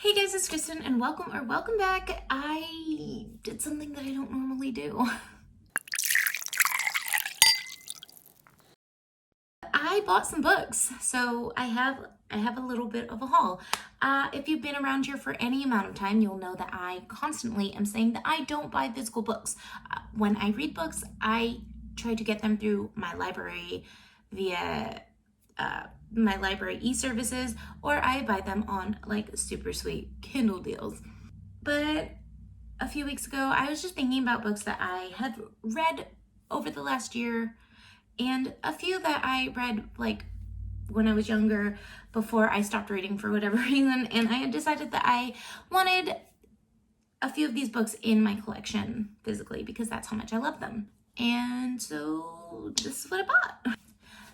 Hey guys, it's Kristen and welcome back. I did something that I don't normally do. I bought some books, so I have a little bit of a haul. If you've been around here for any amount of time, you'll know that I constantly am saying that I don't buy physical books. When I read books, I try to get them through my library via my library e-services, or I buy them on like super sweet Kindle deals. But a few weeks ago, I was just thinking about books that I have read over the last year, and a few that I read like when I was younger before I stopped reading for whatever reason, and I had decided that I wanted a few of these books in my collection physically because that's how much I love them. And so this is what I bought.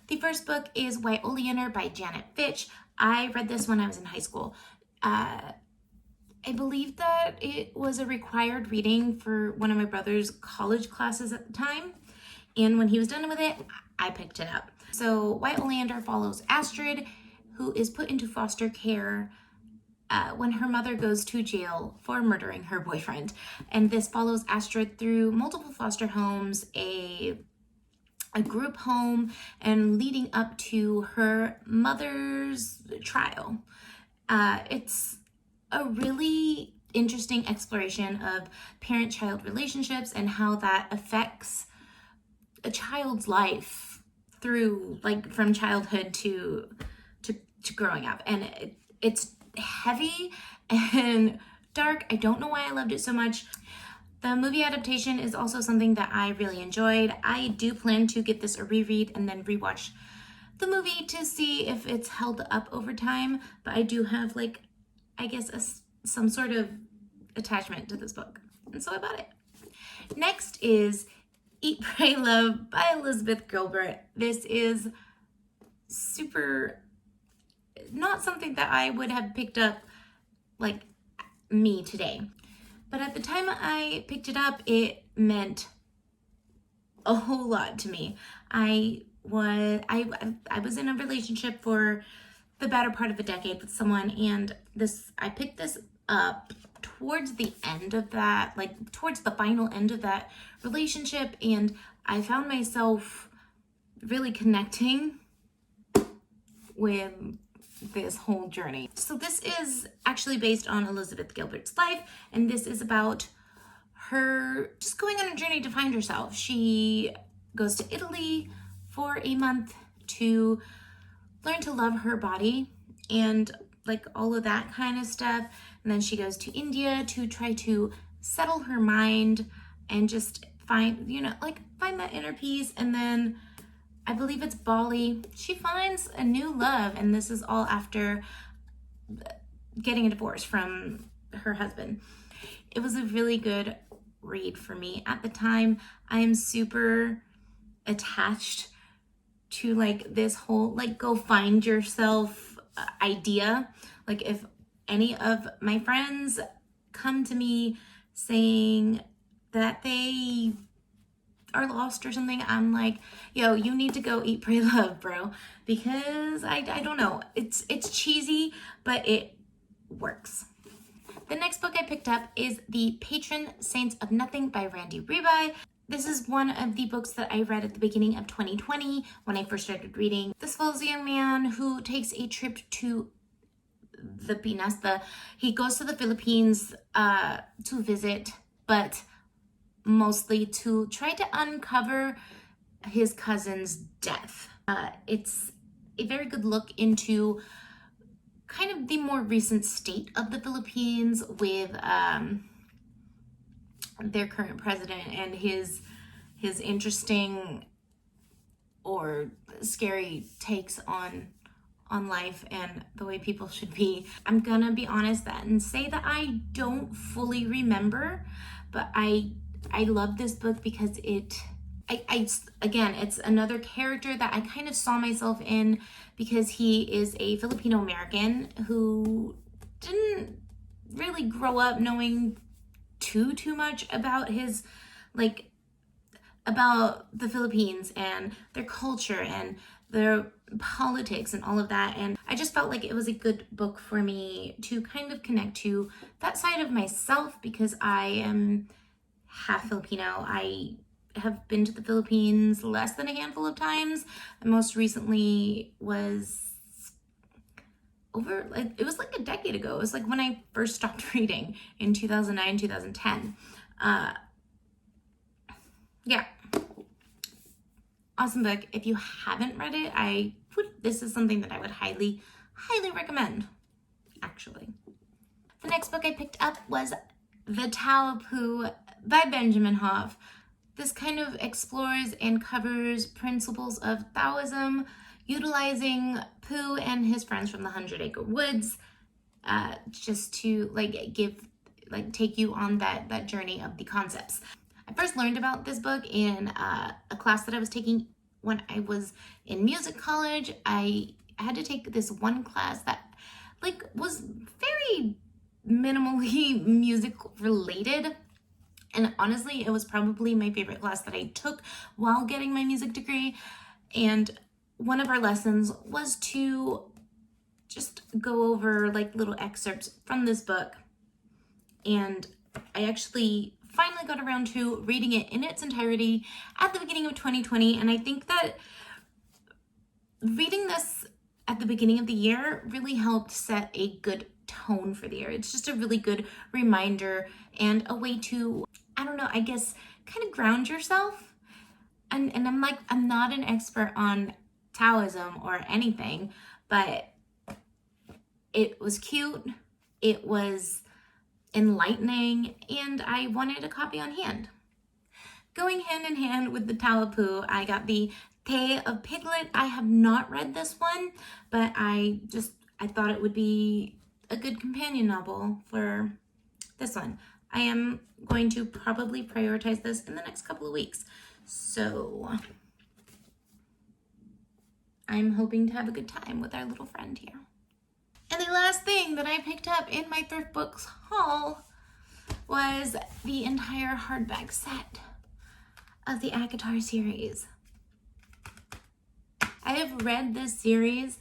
The first book is White Oleander by Janet Fitch. I read this when I was in high school. I believe that it was a required reading for one of my brother's college classes at the time. And when he was done with it, I picked it up. So White Olander follows Astrid, who is put into foster care when her mother goes to jail for murdering her boyfriend. And this follows Astrid through multiple foster homes, a group home, and leading up to her mother's trial. It's a really interesting exploration of parent-child relationships and how that affects a child's life through like from childhood to growing up. And it's heavy and dark. I don't know why I loved it so much. The movie adaptation is also something that I really enjoyed. I do plan to give this a reread and then rewatch the movie to see if it's held up over time, but I do have like, I guess, some sort of attachment to this book, and so I bought it. Next is Eat, Pray, Love by Elizabeth Gilbert. This is super not something that I would have picked up like me today. But at the time I picked it up, it meant a whole lot to me. I was in a relationship for the better part of a decade with someone, and I picked this up towards the end of that, like towards the final end of that relationship, and I found myself really connecting with this whole journey. So this is actually based on Elizabeth Gilbert's life, and this is about her just going on a journey to find herself. She goes to Italy for a month to learn to love her body and like all of that kind of stuff. And then she goes to India to try to settle her mind and just find that inner peace. And then I believe it's Bali. She finds a new love, and this is all after getting a divorce from her husband. It was a really good read for me at the time. I am super attached to like this whole like go find yourself idea. Like if any of my friends come to me saying that they are lost or something, I'm like, yo, you need to go eat, pray, love, bro, because I don't know, it's cheesy, but it works. The next book I picked up is The Patron Saints of Nothing by Randy Rebai. This is one of the books that I read at the beginning of 2020 when I first started reading. This follows a young man who takes a trip to the Pinas. He goes to the Philippines to visit, but mostly to try to uncover his cousin's death. It's a very good look into kind of the more recent state of the Philippines with their current president and his interesting or scary takes on life and the way people should be. I'm gonna be honest and say that I don't fully remember, but I love this book because it's another character that I kind of saw myself in, because he is a Filipino American who didn't really grow up knowing too much about about the Philippines and their culture and their politics and all of that, and I just felt like it was a good book for me to kind of connect to that side of myself, because I am half Filipino. I have been to the Philippines less than a handful of times. And most recently was it was like a decade ago. It was like when I first stopped reading in 2009, 2010. Yeah. Awesome book. If you haven't read it, this is something that I would highly recommend, actually. The next book I picked up was The Taopoo by Benjamin Hoff. This kind of explores and covers principles of Taoism, utilizing Pooh and his friends from the 100-Acre Woods, just to take you on that journey of the concepts. I first learned about this book in a class that I was taking when I was in music college. I had to take this one class that was very minimally music related. And honestly, it was probably my favorite class that I took while getting my music degree. And one of our lessons was to just go over little excerpts from this book. And I actually finally got around to reading it in its entirety at the beginning of 2020. And I think that reading this at the beginning of the year really helped set a good tone for the year. It's just a really good reminder and a way to, I don't know, I guess kind of ground yourself. And I'm not an expert on Taoism or anything, but it was cute. It was enlightening, and I wanted a copy on hand. Going hand in hand with the Taopoo, I got the Tale of Piglet. I have not read this one, but I thought it would be a good companion novel for this one. I am going to probably prioritize this in the next couple of weeks. So I'm hoping to have a good time with our little friend here. And the last thing that I picked up in my ThriftBooks haul was the entire hardback set of the Acotar series. I have read this series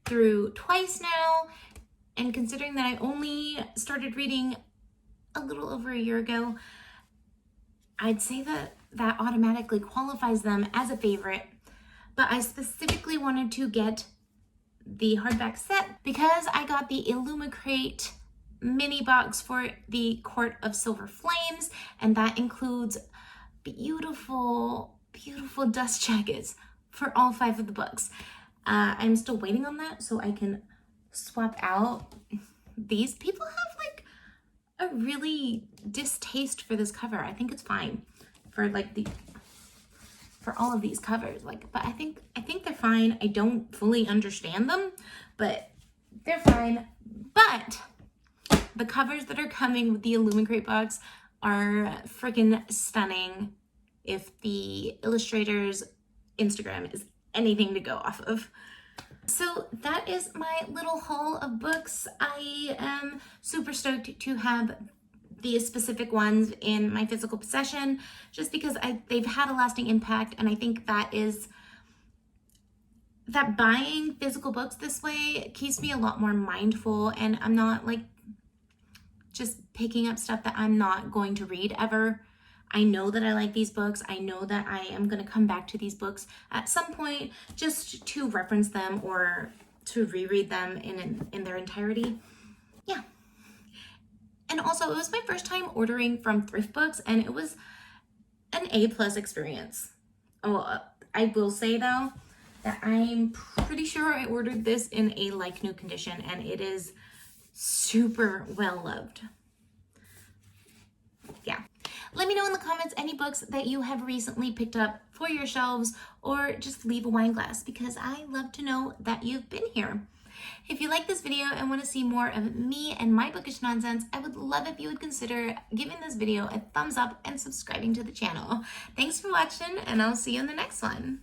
through twice now, and considering that I only started reading a little over a year ago, I'd say that automatically qualifies them as a favorite. But I specifically wanted to get the hardback set because I got the Illumicrate mini box for the Court of Silver Flames, and that includes beautiful dust jackets for all 5 of the books. I'm still waiting on that so I can swap out these. People have a really distaste for this cover. I think it's fine for for all of these covers, but I think they're fine. I don't fully understand them, but they're fine. But the covers that are coming with the Illumicrate box are freaking stunning. If the illustrator's Instagram is anything to go off of. So that is my little haul of books. I am super stoked to have these specific ones in my physical possession, just because they've had a lasting impact, and I think that buying physical books this way keeps me a lot more mindful, and I'm not just picking up stuff that I'm not going to read ever. I know that I like these books. I know that I am going to come back to these books at some point just to reference them or to reread them in their entirety. Yeah. And also, it was my first time ordering from ThriftBooks, and it was an A+ experience. Oh, I will say though that I'm pretty sure I ordered this in a new condition, and it is super well loved. Yeah. Let me know in the comments any books that you have recently picked up for your shelves, or just leave a wine glass, because I love to know that you've been here. If you like this video and want to see more of me and my bookish nonsense, I would love if you would consider giving this video a thumbs up and subscribing to the channel. Thanks for watching, and I'll see you in the next one.